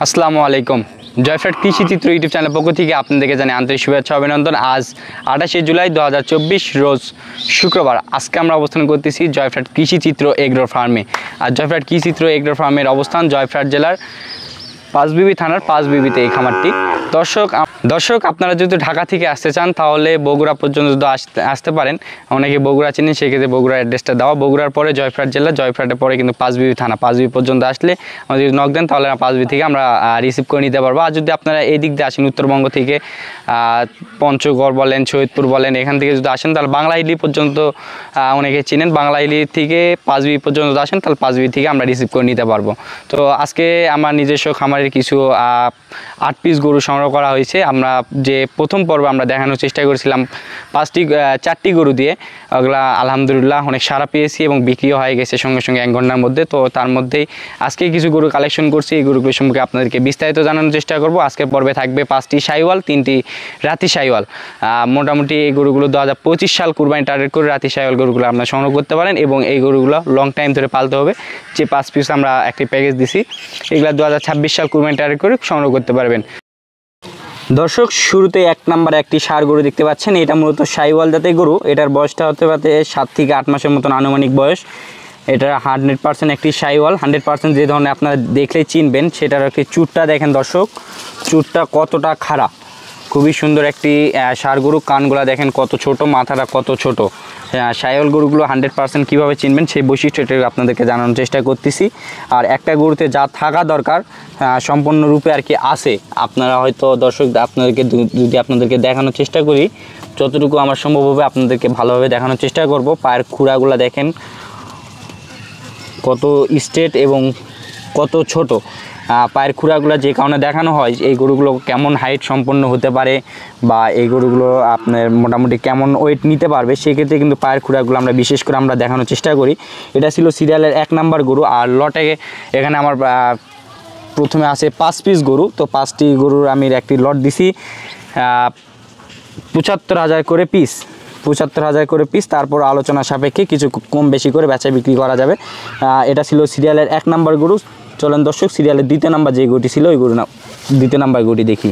আসসালামু আলাইকুম। জয়ফ্রাট কৃষি চিত্র ইউটিউব চ্যানেল পক্ষ থেকে আপনাদেরকে জানাই আন্তরিক শুভেচ্ছা অভিনন্দন। আজ 28শে জুলাই 2024 রোজ শুক্রবার। আজকে আমরা অবস্থান করতেছি জয়ফ্রাট কৃষি চিত্র এগ্রো ফার্মে। আর জয়ফ্রাট কৃষি চিত্র এগ্রো ফার্মের অবস্থান জয়ফ্রাট জেলার পাঁচবিবি থানার পাঁচবিবিতে এই খামারটি। দর্শক আপনারা যদি ঢাকা থেকে আসতে চান তাহলে বগুড়া পর্যন্ত আসতে পারেন। অনেকে বগুড়া চিনেন, সেক্ষেত্রে বগুড়ার অ্যাড্রেসটা দেওয়া। বগুড়ার পরে জয়ফ্রাট জেলা, জয়ফ্রাটের পরে কিন্তু পাঁচবিবি থানা, পাঁচবিবি পর্যন্ত আসলে আমাদের যদি নক দেন তাহলে পাঁচবিবি থেকে আমরা রিসিভ করে নিতে পারবো। আর যদি আপনারা এই দিক দিয়ে আসেন উত্তরবঙ্গ থেকে, পঞ্চগড় বলেন, সৈয়দপুর বলেন, এখান থেকে যদি আসেন তাহলে বাংলাহিলি পর্যন্ত অনেকে চিনেন, বাংলাহিলি থেকে পাঁচবিবি পর্যন্ত আসেন তাহলে পাঁচবিবি থেকে আমরা রিসিভ করে নিতে পারবো। তো আজকে আমার নিজস্ব খামারের কিছু 8 পিস গরু সংগ্রহ করা হয়েছে। আমরা যে প্রথম পর্বে আমরা দেখানোর চেষ্টা করেছিলাম 4টি গরু দিয়ে, ওগুলা আলহামদুলিল্লাহ অনেক সাড়া পেয়েছি এবং বিক্রিও হয়ে গেছে সঙ্গে সঙ্গে 1 ঘন্টার মধ্যে। তো তার মধ্যেই আজকে কিছু গরু কালেকশন করছি, এই গরুগুলো সম্পর্কে আপনাদেরকে বিস্তারিত জানানোর চেষ্টা করব। আজকের পর্বে থাকবে 5টি শাহিওয়াল, 3টি রাতি শাহিওয়াল। মোটামুটি এই গরুগুলো 2025 সাল কুরবানি টার্গেট করে রাতি শাহিওয়াল গরুগুলো আপনারা সংগ্রহ করতে পারেন এবং এই গরুগুলো লং টাইম ধরে পালতে হবে। যে 5 পিস আমরা একটি প্যাকেজ দিছি, এগুলো 2026 সাল কুরবানি টার্গেট করে সংগ্রহ করতে পারবেন। দর্শক, শুরুতে 1 নম্বরে একটি ষাঁড় গরু দেখতে পাচ্ছেন। এটা মূলত শাহিওয়াল জাতের গরু। এটার বয়সটা হতে পারে 7 থেকে 8 মাসের মতন আনুমানিক বয়স। এটা 100% একটি শাহিওয়াল। 100% যে ধরনের আপনারা দেখলেই চিনবেন, সেটার একটি চুটটা দেখেন দর্শক, চুটটা কতটা খাড়া, খুবই সুন্দর একটি ষাঁড় গরু। কানগুলা দেখেন কত ছোট, মাথাটা কত ছোট। শাহিওয়াল গরুগুলো 100% কীভাবে চিনবেন সেই বৈশিষ্ট্যটা আপনাদেরকে জানানোর চেষ্টা করতেছি। আর একটা গরুতে যা থাকা দরকার সম্পূর্ণরূপে আর কি আছে। আপনারা হয়তো দর্শক আপনাদেরকে দেখানোর চেষ্টা করি, যতটুকু আমার সম্ভব হবে আপনাদেরকে ভালোভাবে দেখানোর চেষ্টা করব। পায়ের খুঁড়াগুলো দেখেন কত স্ট্রেট এবং কত ছোট। পায়ের খুঁড়াগুলো যে কারণে দেখানো হয় এই গরুগুলো কেমন হাইট সম্পন্ন হতে পারে বা এই গরুগুলো আপনার মোটামুটি কেমন ওয়েট নিতে পারবে, সেক্ষেত্রে কিন্তু পায়ের খুঁড়াগুলো আমরা বিশেষ করে আমরা দেখানোর চেষ্টা করি। এটা ছিল সিরিয়ালের 1 নাম্বার গরু। আর লটে এখানে আমার প্রথমে আছে 5 পিস গরু। তো 5টি গরুর আমি একটি লট দিছি 75,000 করে পিস, 75,000 করে পিস। তারপর আলোচনা সাপেক্ষে কিছু কম বেশি করে বেচা বিক্রি করা যাবে। এটা ছিল সিরিয়ালের 1 নাম্বার গরু। চলেন দর্শক, সিরিয়ালের 2য় নাম্বার যে গরুটি ছিল ওই গরু 2য় নাম্বার গরুটি দেখি।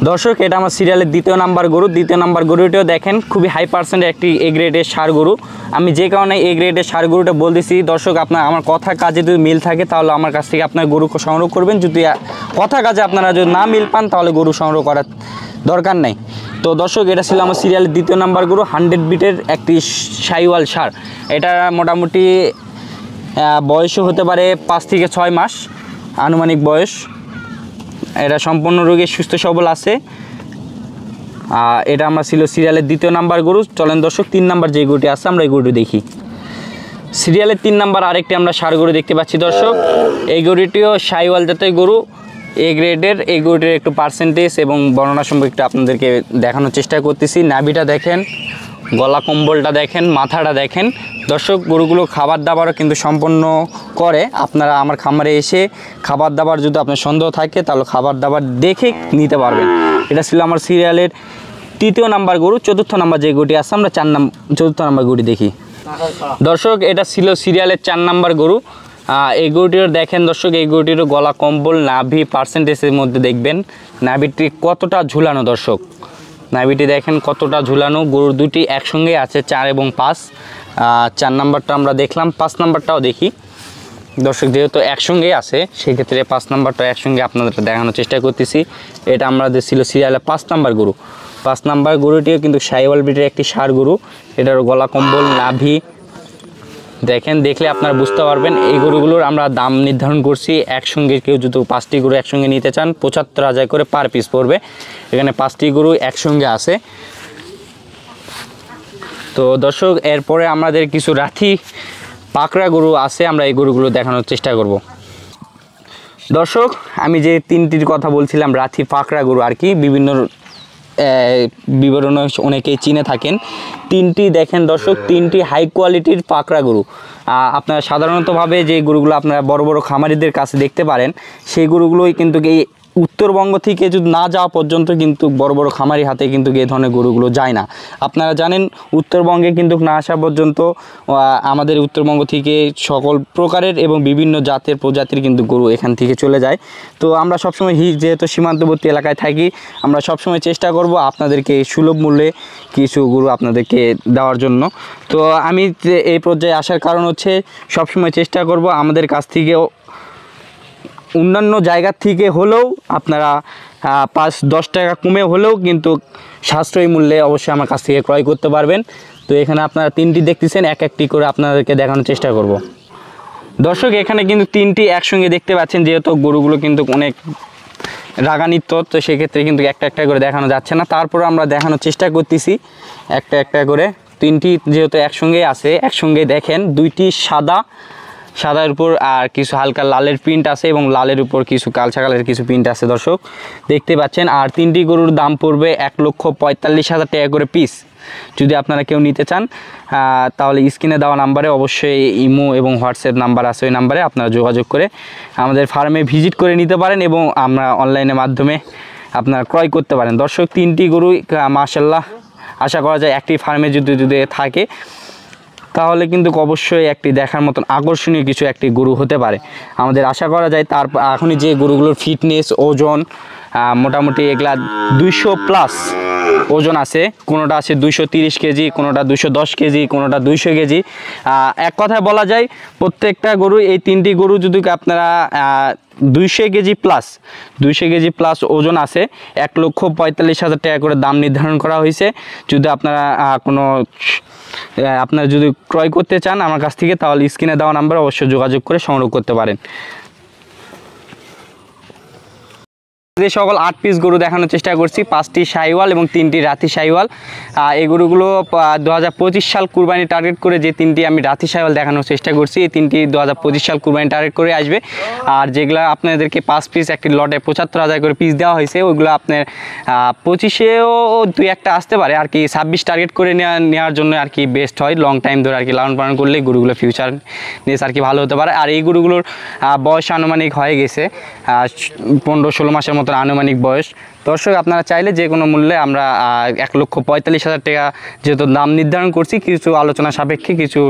দর্শক, এটা আমার সিরিয়ালের 2য় নাম্বার গরু। 2য় নাম্বার গরুটিও দেখেন খুবই হাই পার্সেন্টের একটি এ গ্রেডের ষাঁড় গরু। আমি যে কারণে এ গ্রেডের ষাঁড় গরুটা বলতেছি দর্শক, আপনার আমার কথা কাজে যদি মিল থাকে তাহলে আমার কাছ থেকে আপনার গরু সংগ্রহ করবেন। যদি কথা কাজে আপনারা যদি না মিল পান তাহলে গরু সংগ্রহ করার দরকার নেই। তো দর্শক, এটা ছিল আমার সিরিয়ালের 2য় নাম্বার গরু, 100 বিটের একটি শাহিওয়াল ষাঁড়। এটা মোটামুটি বয়সও হতে পারে 5 থেকে 6 মাস আনুমানিক বয়স। এটা সম্পূর্ণ রোগে সুস্থ সবল আছে। এটা আমরা ছিল সিরিয়ালের 2য় নাম্বার গরু। চলেন দর্শক, 3 নাম্বার যে গরুটি আছে আমরা এই গরুটি দেখি। সিরিয়ালের 3 নাম্বার আরেকটি আমরা ষাঁড় গরু দেখতে পাচ্ছি দর্শক। এই গরুটিও শাহিওয়াল জাতের গরু, এ গ্রেডের। এই গরুটির একটু পার্সেন্টেজ এবং বর্ণনা সম্পর্কে একটু আপনাদেরকে দেখানোর চেষ্টা করতেছি। নাভিটা দেখেন, গলা কম্বলটা দেখেন, মাথাটা দেখেন। দর্শক, গরুগুলো খাবার দাবারও কিন্তু সম্পন্ন করে। আপনারা আমার খামারে এসে খাবার দাবার যদি আপনার সন্দেহ থাকে তাহলে খাবার দাবার দেখে নিতে পারবেন। এটা ছিল আমার সিরিয়ালের 3য় নাম্বার গরু। 4র্থ নাম্বার যে গরুটি আছে আমরা 4র্থ নাম্বার গরুটি দেখি। দর্শক, এটা ছিল সিরিয়ালের 4 নাম্বার গরু। এই গরুটির দেখেন দর্শক, এই গরুটিরও গলা কম্বল, নাভি পার্সেন্টেজের মধ্যে দেখবেন নাভিটি কতটা ঝুলানো। দর্শক, নাভিটি দেখেন কতটা ঝুলানো। গরুর দুটি একসঙ্গে আছে, 4 এবং 5। 4 নাম্বারটা আমরা দেখলাম, 5 নাম্বারটাও দেখি। দর্শক, যেহেতু একসঙ্গেই আছে সেক্ষেত্রে 5 নাম্বারটা একসঙ্গে আপনাদের দেখানোর চেষ্টা করতেছি। এটা আমাদের ছিল সিরিয়ালে 5 নাম্বার গরু। 5 নাম্বার গরুটিও কিন্তু শাহিওয়াল ব্রিডের একটি ষাঁড় গরু। এটার গলা কম্বল, নাভি দেখেন, দেখলে আপনারা বুঝতে পারবেন। এই গরুগুলোর আমরা দাম নির্ধারণ করছি একসঙ্গে, কেউ যদি 5টি গরু একসঙ্গে নিতে চান 75,000 করে পার পিস পড়বে। এখানে 5টি গরু একসঙ্গে আছে। তো দর্শক, এরপরে আমাদের কিছু রাথি পাকড়া গরু আছে, আমরা এই গরুগুলো দেখানোর চেষ্টা করব। দর্শক, আমি যে 3টির কথা বলছিলাম রাথি পাকড়া গরু আর কি, বিভিন্ন বিবরণ অনেকেই চিনে থাকেন। 3টি দেখেন দর্শক, 3টি হাই কোয়ালিটির পাকড়া গরু। আপনারা সাধারণতভাবে যে গরুগুলো আপনারা বড় বড় খামারিদের কাছে দেখতে পারেন সেই গরুগুলোই কিন্তু এই উত্তরবঙ্গ থেকে যদি না যাওয়া পর্যন্ত কিন্তু বড় বড় খামারি হাতে কিন্তু এই ধরনের গরুগুলো যায় না। আপনারা জানেন উত্তরবঙ্গে কিন্তু না আসা পর্যন্ত আমাদের উত্তরবঙ্গ থেকে সকল প্রকারের এবং বিভিন্ন জাতের প্রজাতির কিন্তু গরু এখান থেকে চলে যায়। তো আমরা সবসময় যেহেতু সীমান্তবর্তী এলাকায় থাকি, আমরা সবসময় চেষ্টা করব আপনাদেরকে সুলভ মূল্যে কিছু গরু আপনাদেরকে দেওয়ার জন্য। তো আমি এই পর্যায়ে আসার কারণ হচ্ছে সবসময় চেষ্টা করব আমাদের কাছ থেকেও অন্যান্য জায়গার থেকে হলেও আপনারা 5-10 টাকা কমে হলেও কিন্তু সাশ্রয়ী মূল্যে অবশ্যই আমার কাছ থেকে ক্রয় করতে পারবেন। তো এখানে আপনারা 3টি দেখতেছেন, এক একটি করে আপনাদেরকে দেখানোর চেষ্টা করব। দর্শক এখানে কিন্তু 3টি একসঙ্গে দেখতে পাচ্ছেন, যেহেতু গরুগুলো কিন্তু অনেক রাগান্বিত, তো সেক্ষেত্রে কিন্তু একটা একটা করে দেখানো যাচ্ছে না। তারপর আমরা দেখানোর চেষ্টা করতেছি একটা একটা করে। 3টি যেহেতু একসঙ্গেই আছে, একসঙ্গে দেখেন 2টি সাদার উপর আর কিছু হালকা লালের প্রিন্ট আছে এবং লালের উপর কিছু কালচা কালারের কিছু প্রিন্ট আছে দর্শক দেখতে পাচ্ছেন। আর 3টি গরুর দাম পড়বে 1,45,000 টাকা করে পিস। যদি আপনারা কেউ নিতে চান তাহলে স্ক্রিনে দেওয়া নাম্বারে অবশ্যই ইমো এবং হোয়াটসঅ্যাপ নাম্বার আছে, ওই নাম্বারে আপনারা যোগাযোগ করে আমাদের ফার্মে ভিজিট করে নিতে পারেন এবং আমরা অনলাইনের মাধ্যমে আপনারা ক্রয় করতে পারেন। দর্শক 3টি গরু মাশাআল্লাহ আশা করা যায় একটি ফার্মে যদি থাকে তাহলে কিন্তু অবশ্যই একটি দেখার মতন আকর্ষণীয় কিছু একটি গরু হতে পারে। আমাদের আশা করা যায় তার এখনই যে গরুগুলোর ফিটনেস ওজন মোটামুটি এগুলা 200+ ওজন আছে, কোনোটা আছে 230 কেজি, কোনোটা 210 কেজি, কোনোটা 200 কেজি। এক কথায় বলা যায় প্রত্যেকটা গরু, এই 3টি গরু যদি আপনারা 200 কেজি প্লাস ওজন আছে, 1,45,000 টাকা করে দাম নির্ধারণ করা হয়েছে। যদি আপনারা আপনারা যদি ক্রয় করতে চান আমার কাছ থেকে তাহলে স্ক্রিনে দেওয়া নাম্বার অবশ্যই যোগাযোগ করে সংগ্রহ করতে পারেন। যে সকল 8 পিস গরু দেখানোর চেষ্টা করছি, 5টি শাহিওয়াল এবং 3টি রাতি শাহিওয়াল। এই গরুগুলো 2025 সাল কুরবানি টার্গেট করে যে 3টি আমি রাতি শাহিওয়াল দেখানোর চেষ্টা করছি, এই 3টি 2025 সাল কুরবানি টার্গেট করে আসবে। আর যেগুলো আপনাদেরকে 5 পিস একটি লটে 75,000 করে পিস দেওয়া হয়েছে, ওইগুলো আপনার 25-এও 2-1টা আসতে পারে আর কি। 26 টার্গেট করে নেওয়ার জন্য আর কি বেস্ট হয়, লং টাইম ধরে আর কি লালন পালন করলে গরুগুলো ফিউচার নেস আর কি ভালো হতে পারে। আর এই গরুগুলোর বয়স আনুমানিক হয়ে গেছে 15-16 মাসের মতো আনুমানিক বয়স। দর্শক আপনারা চাইলে যে কোনো মূল্যে আমরা 1,45,000 টাকা যেহেতু দাম নির্ধারণ করছি, কিছু আলোচনা সাপেক্ষে কিছু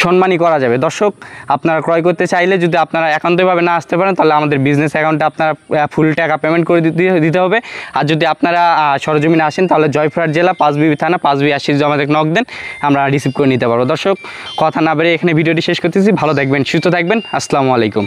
সম্মানই করা যাবে। দর্শক আপনারা ক্রয় করতে চাইলে যদি আপনারা একান্তভাবে না আসতে পারেন তাহলে আমাদের বিজনেস অ্যাকাউন্টে আপনারা ফুল টাকা পেমেন্ট করে দিতে হবে। আর যদি আপনারা সরজমিনে আসেন তাহলে জয়পুরহাট জেলা 5B থানা 5B80 আমাদের নক দেন, আমরা রিসিভ করে নিতে পারবো। দর্শক কথা না বেরিয়ে এখানে ভিডিওটি শেষ করতেছি। ভালো থাকবেন, সুস্থ থাকবেন, আসসালামু আলাইকুম।